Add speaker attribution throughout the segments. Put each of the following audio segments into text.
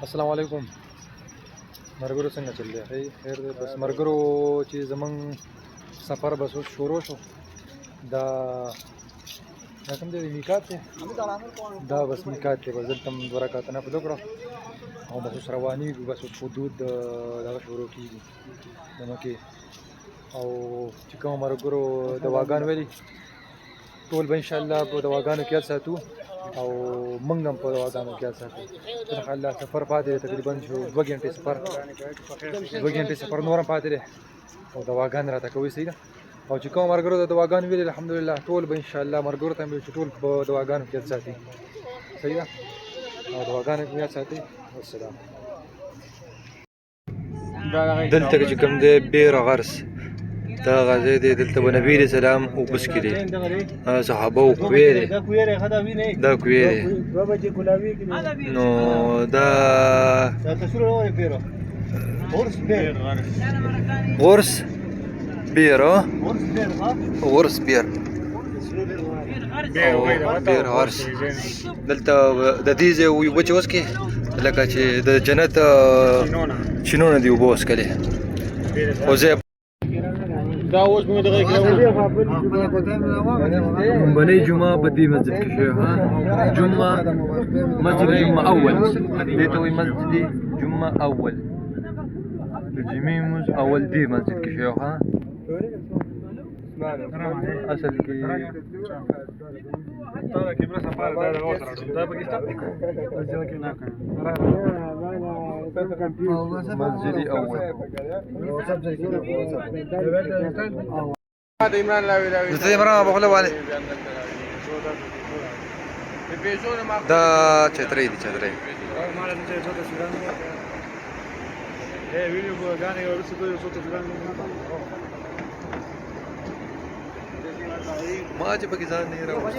Speaker 1: السلام علیکم مرګرو څنګه چل دی خیر دی بس مرګرو چې زمونږ سفر بس اوس شروع شو دا کوم دی میقات دی دا بس میقات دی بس دلته هم 2 رکعته نفل وکړو او بس اوس روانېږو بس اوس حدود دغه شروع کېږي د مکې او چې کوم مرګرو دواګان ویلي ټول به انشاءالله په دواګانو کې یاد ساتو او موږ هم په دواګانو کې یاد ساتو انشاءالله سفر پاتې دی تقریبا شو 2 غنټې سفر نور هم پاتې دی او دواګانې راته کوي صحیح ده او چې کوم مرګرو د دواګانو ویلي الحمدلله ټول به انشاءالله مرګرو ته هم چې ټول په دواګانو کې یاد ساتي صحیح ده او دواګانو کې یاد ساتي والسلام دلته چې کوم دی بیر غرس دا غازی دی دلته به نبی علیه السلام اوبس کړي صحابه او کوی دی دا کوی دی نو دا غرس بیر غرس بیر بیر غرس دلته د دې ځای اوبه چې وڅښې لکه چې د جنت چینونه دي اوبه وڅښلې او زه دا اوس موږ دغه لومبنۍ جمعه په دې مسجد کې شوې جمعه مسجد جمعه اول دې ته وایي مسجد جمعه اول د جمعې لمونځ اول دې مسجد کې شوی اصل کې مسجد اول عمران بخله والے دا چترې دي چترې ما چې پکې ځان نه راوړم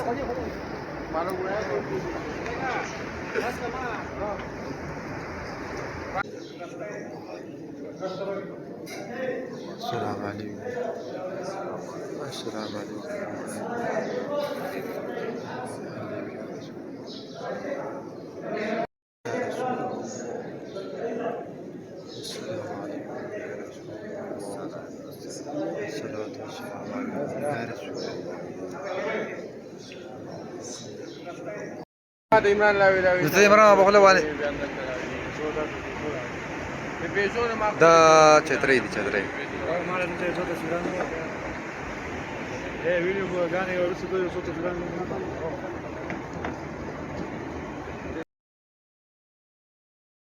Speaker 1: السلام علیکم السلام علیکم عمران بخله والے دا چترې دي چترې